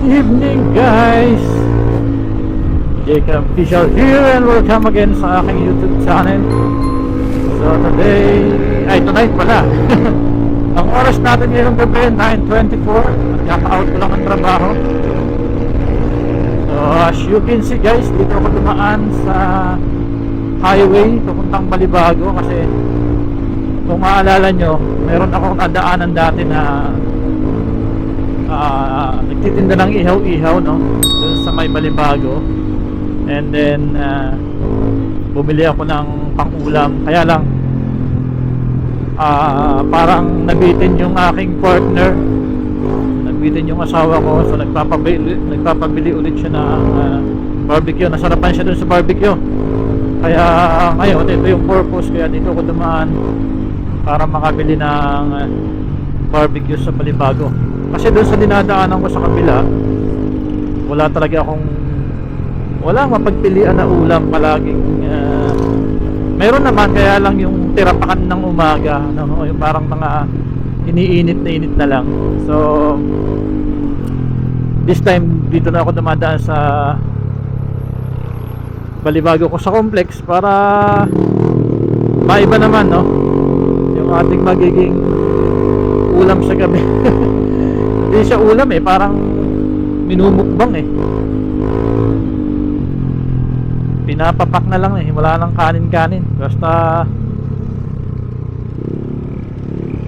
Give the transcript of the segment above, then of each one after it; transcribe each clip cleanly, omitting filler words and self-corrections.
evening guys, Jacob Official here and welcome again sa aking YouTube channel. So tonight pala. Ang oras natin ngayong gabi 9:24. Kaka-out ko lang ang trabaho. So as you can see guys, dito ako dumaan sa highway papuntang Balibago kasi kung maalala nyo, meron akong nadaanan dati na nagtitinda ng ihaw-ihaw, no, dun sa may Balibago. And then bumili ako ng pang-ulam. Kaya lang parang nabitin yung aking partner, nabitin yung asawa ko. So nagpapabili ulit siya ng barbecue. Nasarapan siya dun sa barbecue. Kaya ngayon ito yung purpose, kaya dito ako dumaan para makabili ng barbecue sa Balibago. Kasi doon sa dinadaanan ko sa kabila, wala mapagpilian na ulam. Palaging meron naman, kaya lang yung tirapakan ng umaga, no? Yung parang mga iniinit na lang. So this time dito na ako dumadaan sa Balibago ko sa complex para maiba naman, no, yung ating magiging ulam sa gabi. Hindi siya ulam parang minumukbang pinapapak na lang wala nang kanin-kanin, basta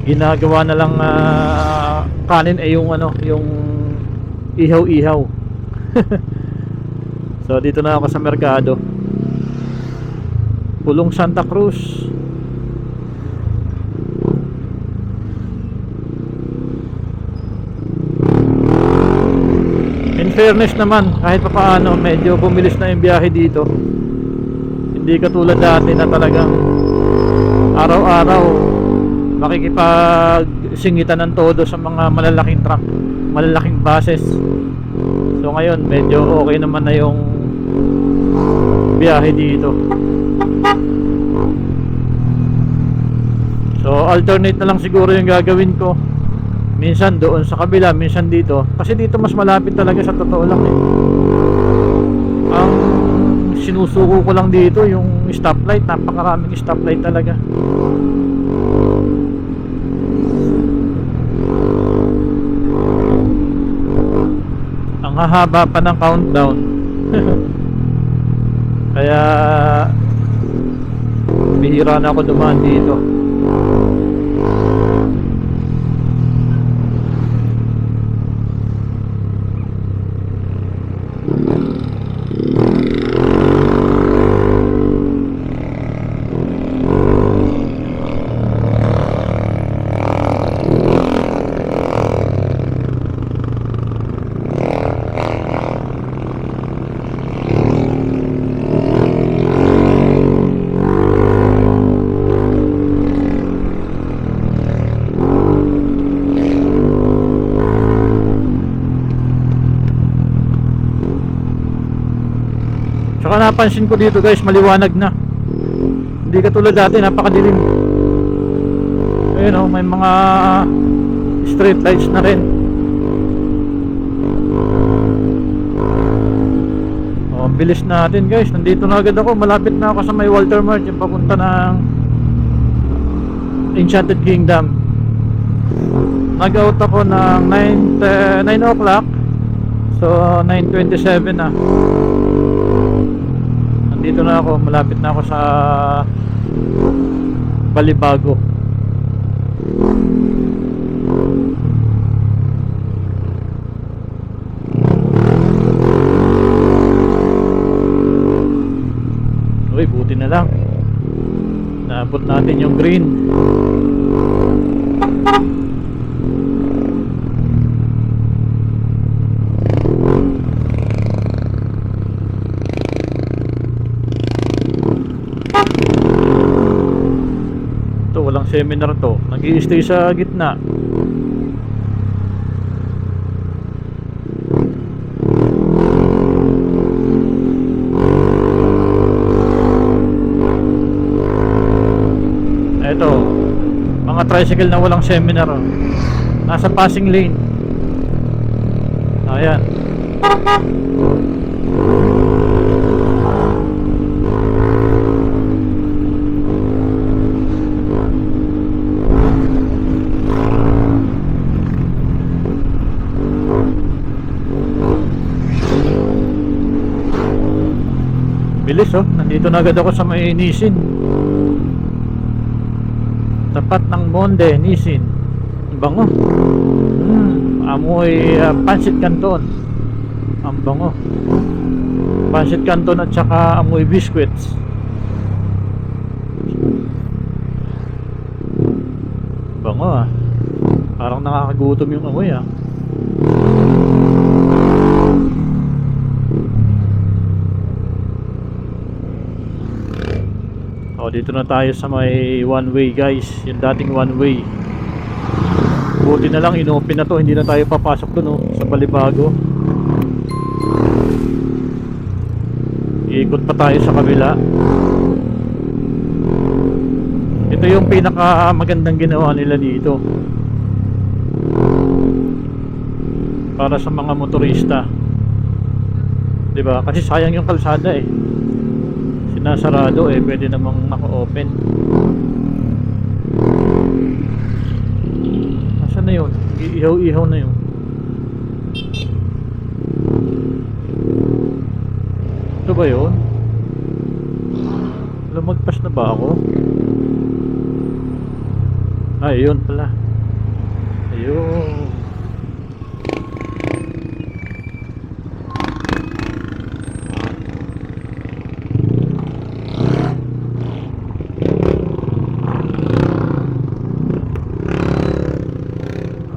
ginagawa na lang kanin yung yung ihaw-ihaw. So dito na ako sa merkado, Pulong Santa Cruz. In fairness naman, kahit pa paano medyo bumilis na yung biyahe dito. Hindi katulad dati na talagang araw-araw makikipagsingitan ng todo sa mga malalaking truck, malalaking buses. So ngayon medyo okay naman na yung biyahe dito. So alternate na lang siguro yung gagawin ko. Minsan doon sa kabila, minsan dito. Kasi dito mas malapit talaga, sa totoo lang Ang sinusuko ko lang dito yung stoplight. Napakaraming stoplight talaga. Ang hahaba pa ng countdown. Kaya bihira na ako dumaan dito. Saka napansin ko dito guys, maliwanag na. Hindi katulad dati, napakadilim. Ayun may mga street lights na rin. Bilis natin guys. Nandito na agad ako, malapit na ako sa may Walter Mart, yung papunta ng Enchanted Kingdom. Nag-out ako ng 9 o'clock. So 9:27 na. Dito na ako, malapit na ako sa Balibago. Uy, buti na lang naabot natin yung green. Walang seminar to, nag-i-stay sa gitna. Eto, mga tricycle na walang seminar, nasa passing lane. Ayan. Bilis oh, nandito na agad ako sa may Nissin. Tapat ng Monde, Nissin. Ang bango. Amoy Pancit Canton. Ang bango. Pancit Canton at saka amoy biscuits. Bango ah. Parang nakakagutom yung amoy ah. O, dito na tayo sa may one way guys. Yung dating one way. Buti na lang inopen na to. Hindi na tayo papasok dun oh, sa Balibago. Iikot pa tayo sa kabila. Ito yung pinaka magandang ginawa nila dito para sa mga motorista, diba? Kasi sayang yung kalsada eh, sinasarado eh, pwede namang naka-open. Nasaan na yun? Ihaw-ihaw na yun. Ito ba yun? Lumagpas na ba ako? Ay, yun pala. Ayun.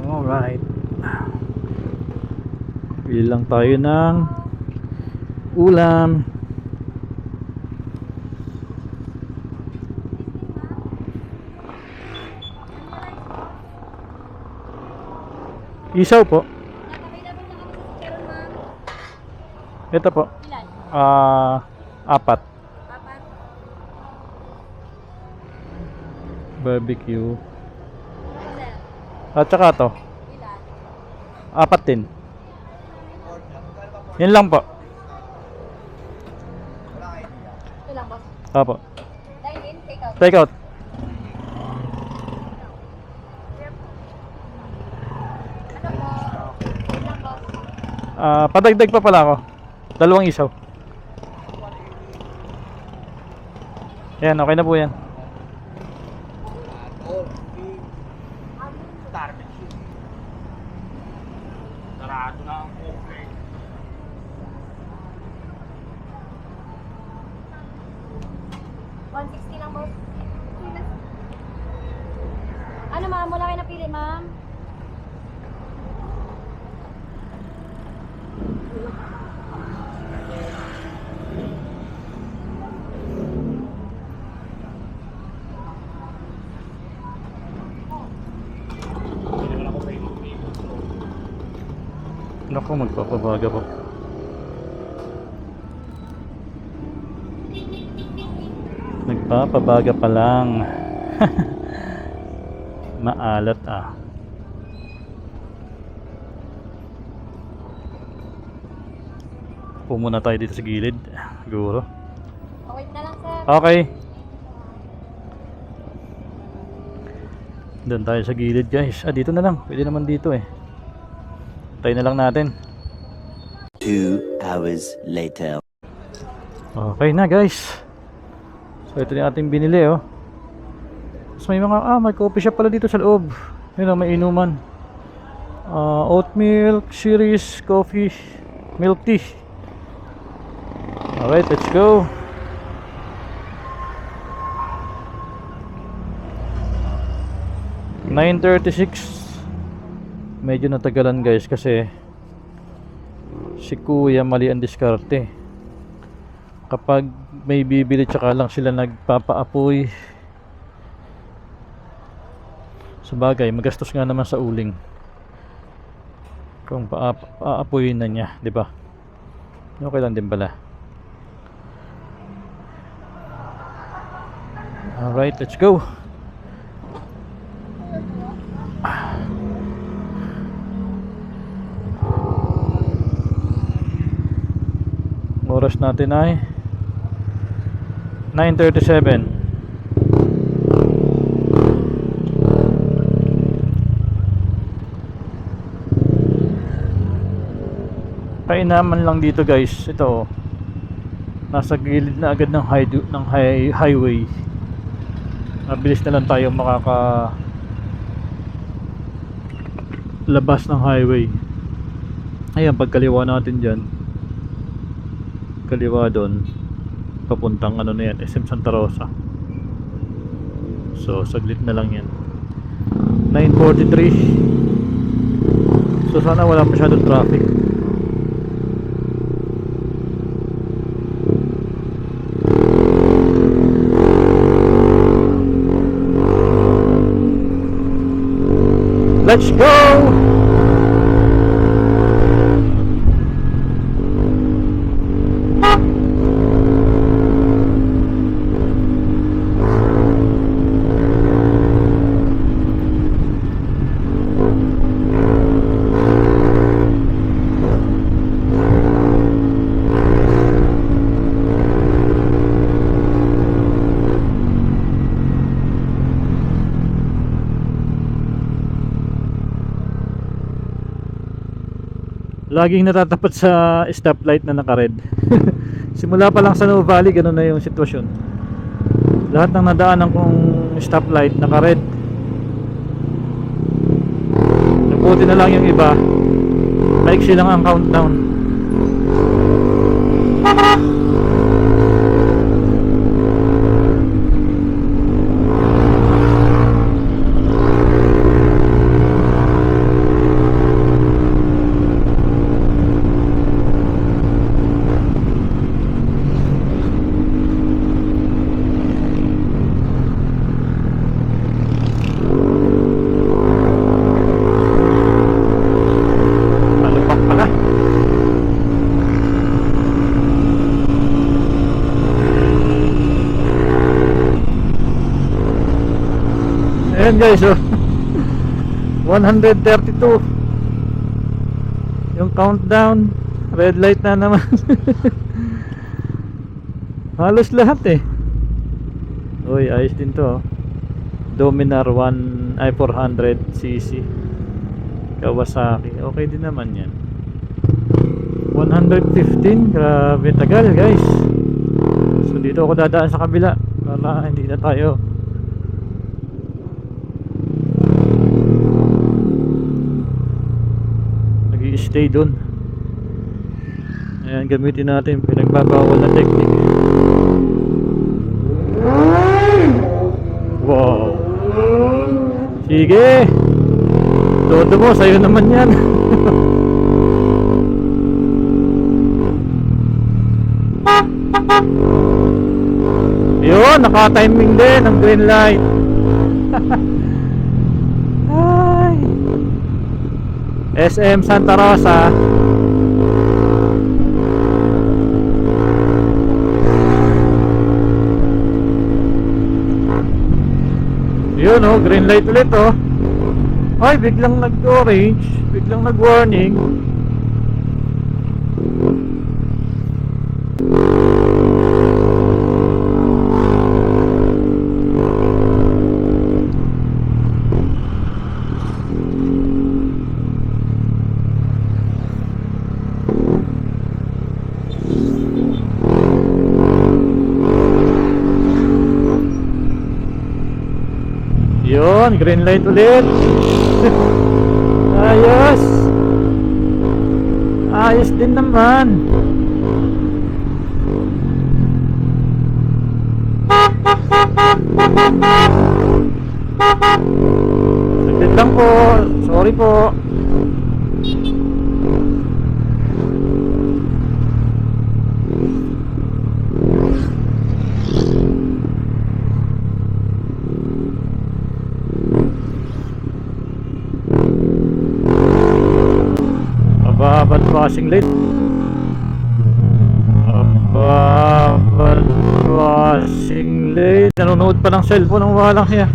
Alright. Bili lang tayo ng ulam. Isaw po. Ito po. Ilan? 4. 4? Barbecue. Sir, At saka to. ilan? 4 din. Yan lang po. Ilan, boss? Opo. Dine-in, take out. Take out. Ano po? Ilan, boss? Padagdag pa pala ako. 2 isaw. Yan, okay na po yan. Sarado na ang coke. $160 lang, boss. Ano, ma'am? Wala kayo napili, ma'am? Naku, magpapabaga po. Nagpapabaga pa lang. Maalat ah. Pumuna tayo dito sa gilid. Siguro. Wait na lang, sir. Okay. Doon tayo sa gilid guys. Dito na lang. Pwede naman dito eh. Tayo na lang natin. 2 hours later. Okay na guys. So ito yung ating binili oh. Tapos may mga may coffee shop pala dito sa loob. Yun oh, may inuman. Oat milk series coffee, milk tea. Alright, let's go. $9.36. Medyo natagalan guys kasi si kuya mali ang diskarte. Kapag may bibili tsaka lang sila nagpapaapoy. Sabagay, magastos nga naman sa uling kung paapoyin na niya, di ba? Okay lang din pala. Alright, let's go. Oras natin ay 9:37. Kainaman lang dito guys, ito oh. Nasa gilid na agad ng highway. Mabilis na lang tayo makaka labas ng highway. Ayan, pagkaliwa natin dyan, kaliwa doon, papuntang ano na yan, SM Santa Rosa. So saglit na lang yan. 9:43. So sana wala masyadong traffic. Let's go! Laging natatapat sa stoplight na naka-red. Simula pa lang sa Nova Valley, ganun na yung sitwasyon. Lahat ng nadaanan kong stoplight naka-red. Nabuti na lang yung iba, maiksi lang ang countdown. Ayan guys, oh. 132 yung countdown. Red light na naman. Halos lahat eh. Uy, ayos din to, oh. Dominar 400cc Kawasaki, okay din naman yan. 115, grabe tagal guys. So dito ako dadaan sa kabila para hindi na tayo stay dun. Ayan, gamitin natin pinagbabawal na technique. Wow, sige, todo mo, sa'yo naman yan. Yun, naka-timing din ang green light. SM Santa Rosa. Yun oh, green light ulit oh. Ay, biglang nag-orange, biglang nag-warning. Yun, green light ulit. Ayos. Ayos din naman. Saglit lang po. Sorry po. Ababad passing lane. Ababad passing lane. Nanonood pa ng cellphone ang walang hiya.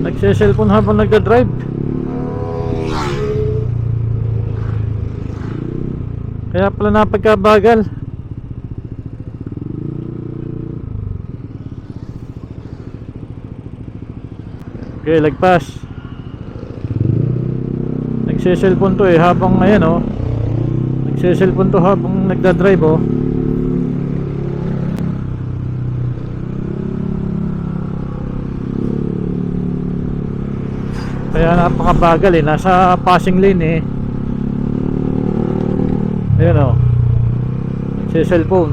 Nagse-cellphone habang nagda-drive. Kaya pala napagkabagal. Okay, lagpas. Nagse-cellphone to habang ayan Nagse-cellphone to habang nagda-drive Kaya napakabagal nasa passing lane Ayan Nagse-cellphone.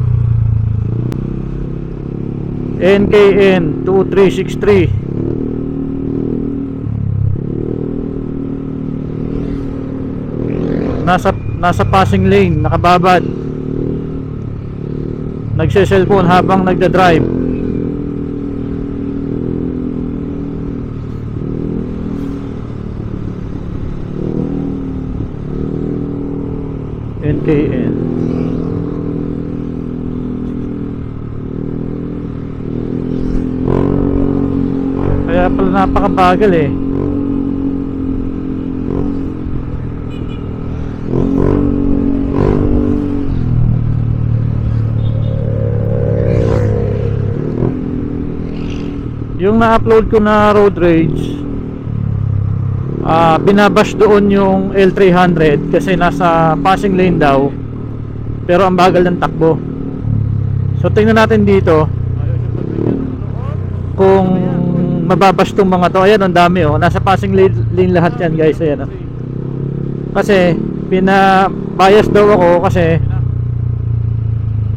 NKN 2363. Nasa passing lane, nakababad. Nagse-cellphone habang nagda-drive. NKN. Kaya pala napakabagal Yung na-upload ko na road rage, binabash doon yung L300 kasi nasa passing lane daw, pero ang bagal ng takbo. So tingnan natin dito kung mababash tong mga to. Ayan, ang dami nasa passing lane lahat yan guys. Ayan kasi pina-bias daw ako kasi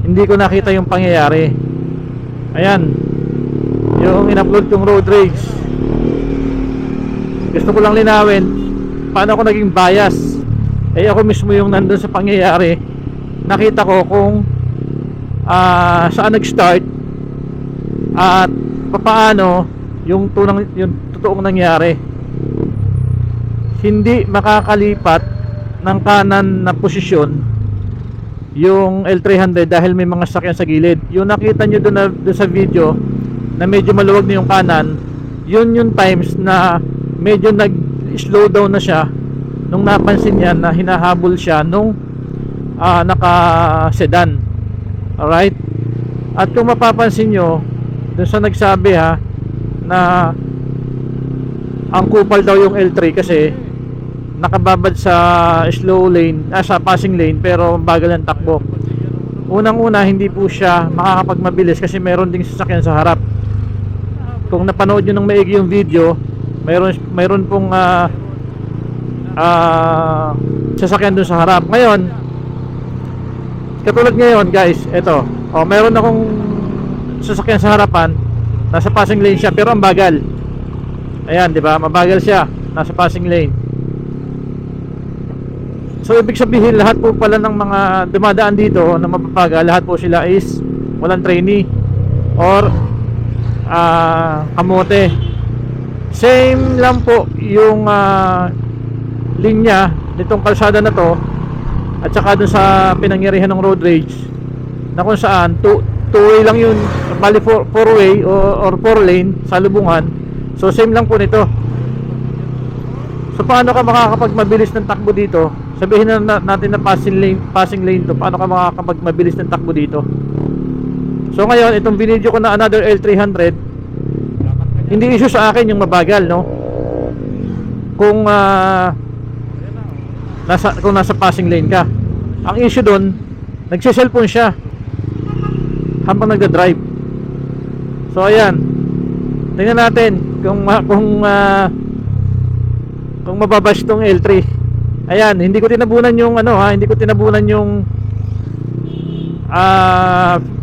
hindi ko nakita yung pangyayari. Ayan yung in-upload kong road rage. Gusto ko lang linawin paano ako naging bias. Ako mismo yung nandun sa pangyayari. Nakita ko kung saan nag-start at paano yung totoong nangyari. Hindi makakalipat ng kanan na posisyon yung L300 dahil may mga sakyan sa gilid. Yung nakita nyo doon sa video na medyo maluwag na yung kanan, yun yung times na medyo nag-slow down na siya nung napansin niya na hinahabol siya nung naka-sedan. Alright? At kung mapapansin nyo dun sa nagsabi na ang kupal daw yung L3 kasi nakababad sa slow lane, sa passing lane, pero bagal ang takbo. Unang-una, hindi po siya makakapagmabilis kasi meron ding sasakyan sa harap. Kung napanood nyo ng maigi yung video, mayroon pong sasakyan dun sa harap. Ngayon, katulad ngayon guys, eto meron akong sasakyan sa harapan, nasa passing lane siya pero ang bagal. Ayan, di ba? Mabagal siya, nasa passing lane. So ibig sabihin lahat po pala ng mga dumadaan dito na mababagal, lahat po sila is walang trainee or kamote. Same lang po yung linya nitong kalsada na to at saka dun sa pinangyarihan ng road rage na kung saan two-way lang yun, bali 4-way or 4 lane sa lubungan. So same lang po nito. So paano ka makakapagmabilis ng takbo dito? Sabihin na natin na passing lane to. Paano ka makakapagmabilis ng takbo dito? So ngayon, itong binidyo ko na another L300, hindi issue sa akin yung mabagal, no? Kung nasa passing lane ka. Ang issue doon, nagse-cellphone siya habang nagda-drive. So ayan, tingnan natin kung mababash tong L3. Ayan, hindi ko tinabunan yung hindi ko tinabunan yung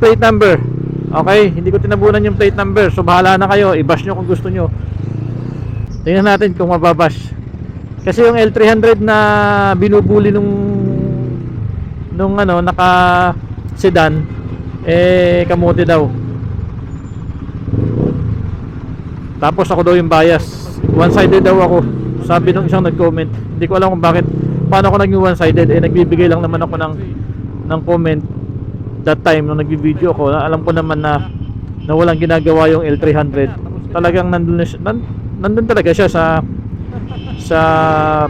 plate number. Okay, hindi ko tinabunan yung plate number. So bahala na kayo, i-bash nyo kung gusto nyo. Tingnan natin kung mababash. Kasi yung L300 na binubuli nung naka sedan, kamote daw. Tapos ako daw yung bias. One-sided daw ako, sabi nung isang nag-comment. Hindi ko alam kung paano ako naging one-sided. Nagbibigay lang naman ako ng comment that time nung nagbi-video ako. Alam ko naman na walang ginagawa yung L300. Talagang nandun talaga siya sa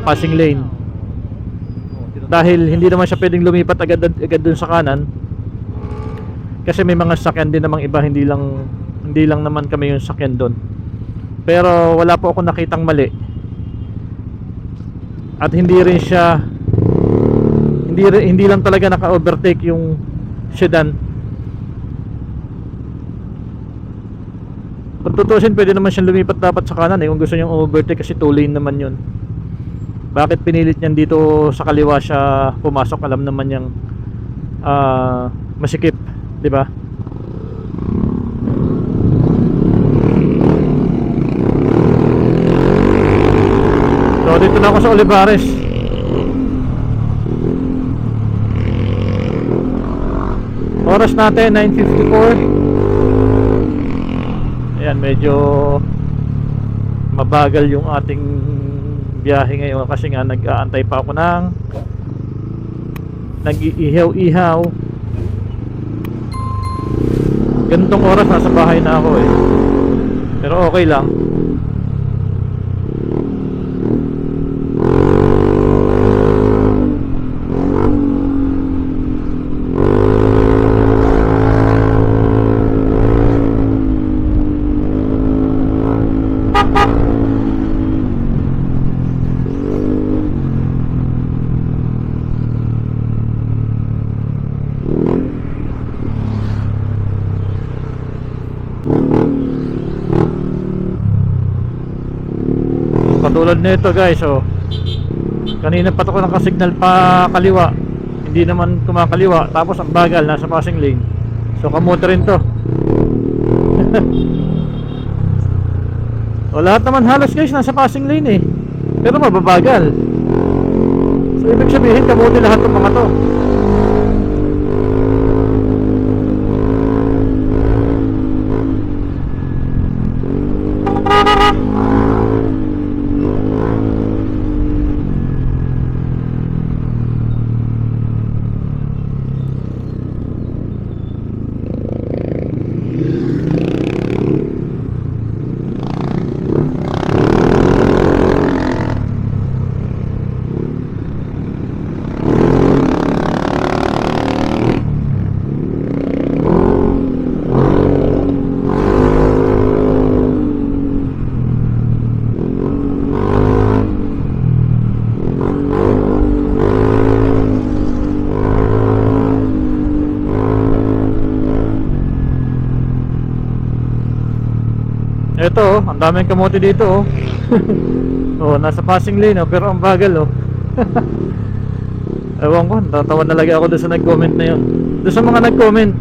passing lane. dahil hindi naman siya pwedeng lumipat agad dun sa kanan, kasi may mga sakyan din namang iba, hindi lang naman kami yung sakyan doon. Pero wala po ako nakitang mali, at hindi lang talaga naka-overtake yung sedan. Kung tutusin, pwede naman siyang lumipat dapat sa kanan kung gusto niyang overtake, kasi 2 lane naman yun. Bakit pinilit niyan dito sa kaliwa siya pumasok? Alam naman niyang masikip, di ba? So dito na ako sa Olivares. Oras natin 9:54. Ayan, medyo mabagal yung ating biyahe ngayon kasi nga nag-aantay pa ako ng nag-iihaw-ihaw. Ganitong oras nasa bahay na ako pero okay lang. Katulad nito guys, kanina pa ako nakasignal pa kaliwa, hindi naman kumakaliwa, tapos ang bagal, nasa passing lane. So kamote rin to. O lahat naman halos guys nasa passing lane pero mababagal. So ibig sabihin kamote lahat ng mga to. Ito ang daming kamote dito nasa passing lane pero ang bagal ewan ko, tatawa na lagi ako doon sa nag-comment na yun. Doon sa mga nag-comment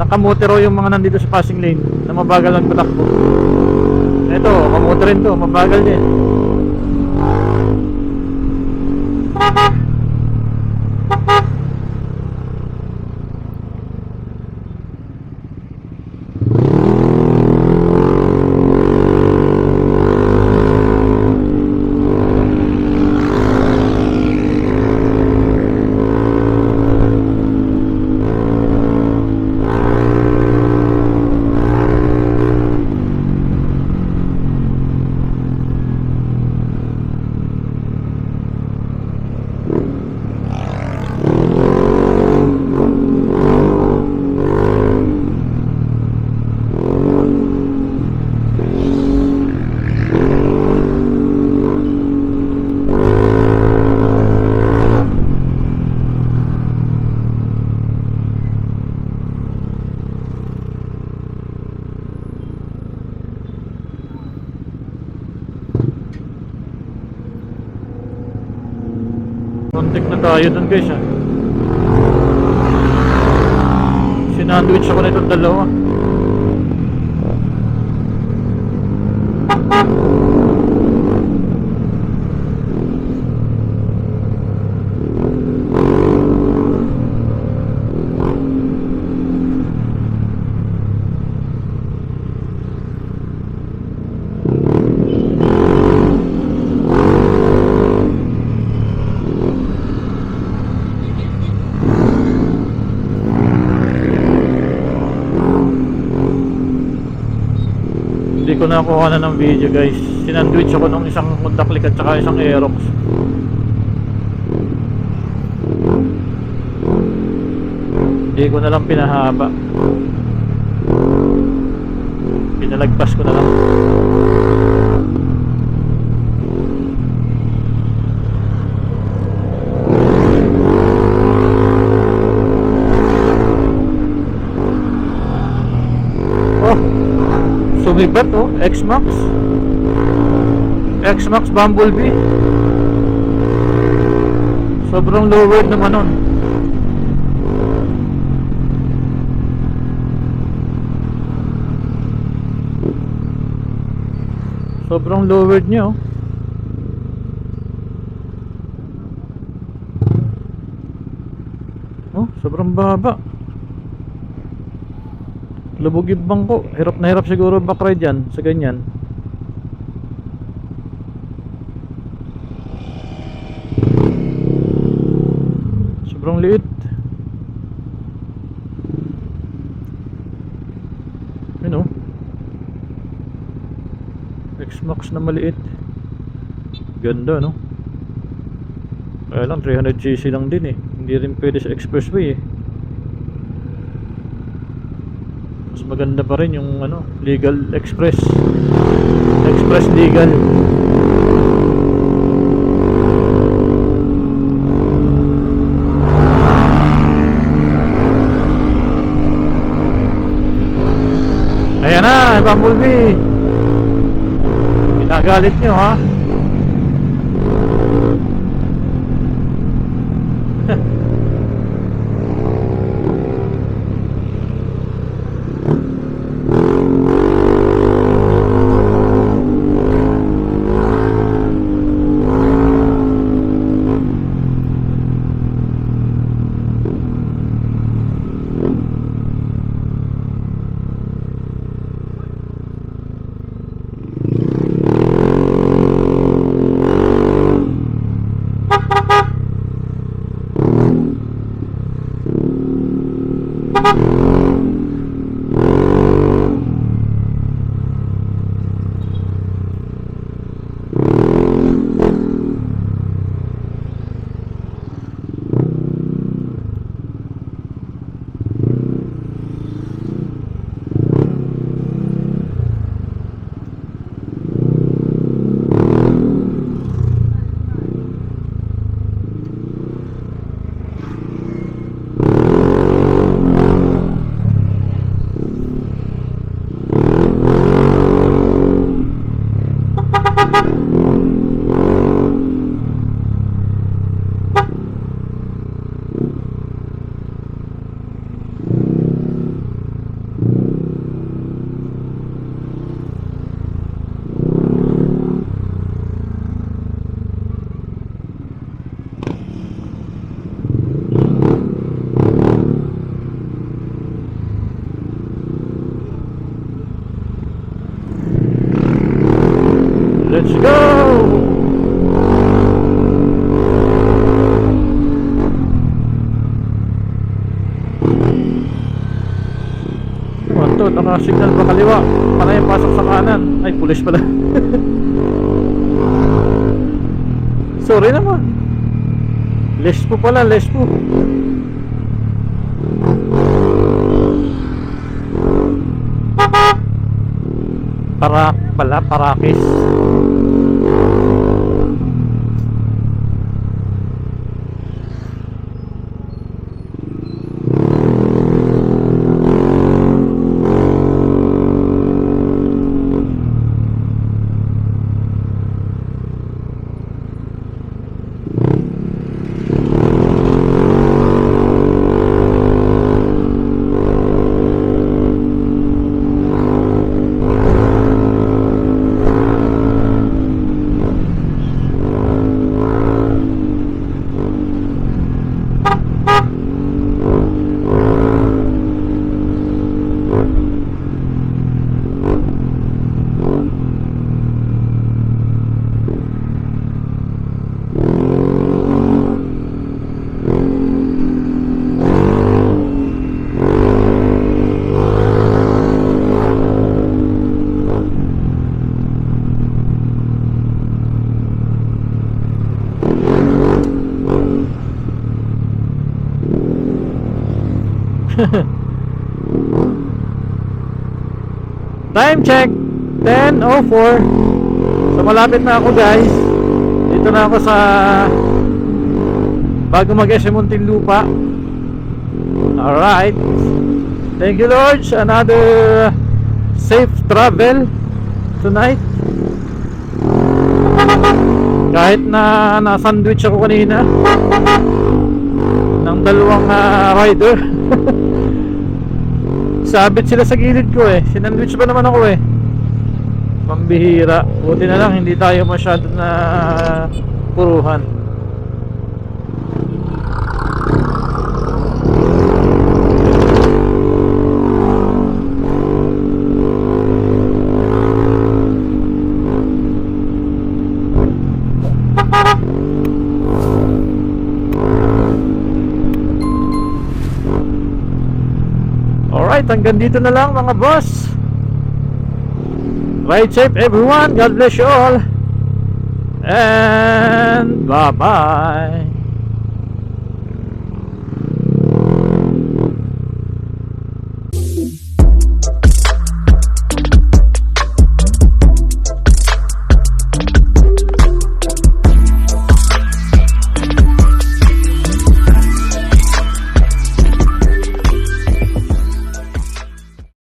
nakamote raw yung mga nandito sa passing lane na mabagal ang patakbo. Ito, kamote rin to, mabagal din. Kontik na tayo dun guys sinandwich ako na itong dalawa. Hindi ko nakuha na ng video guys. Sinandwich ako ng isang Honda Click at saka isang Aerox. Hindi ko na lang pinahaba. Pinalagpas ko na lang. Oh, sumibat oh, X-Max. X-Max Bumblebee. Sobrang lowered naman nun. Sobrang lowered niya oh. Oh, sobrang baba. Lubog yung bangko. Hirap na hirap siguro backride yan sa ganyan. Sobrang liit. Yun oh. X-Max na maliit. Ganda no. Kaya lang 300cc lang din eh. Hindi rin pwede sa expressway eh. Mas maganda pa rin yung ano, legal express. Express legal. Ayan na, Bumblebee. Ginagalit nyo ha. Let's go! Ito, naka-signal pa kaliwa. Panay pasok sa kanan. Ay, pulis pala. Sorry naman. Lespo pala, lespo. Parakis. Time check 10:04. So malapit na ako guys. Dito na ako sa bago mag-SM Muntinlupa. Alright. Thank you Lord. Another safe travel tonight. Kahit na na-sandwich ako kanina ng dalawang rider. Sabit sila sa gilid ko eh. Sinandwich pa naman ako eh. Pambihira. Buti na lang hindi tayo masyado na puruhan. Alright, hanggang dito na lang mga boss. Ride safe everyone. God bless you all. And bye-bye.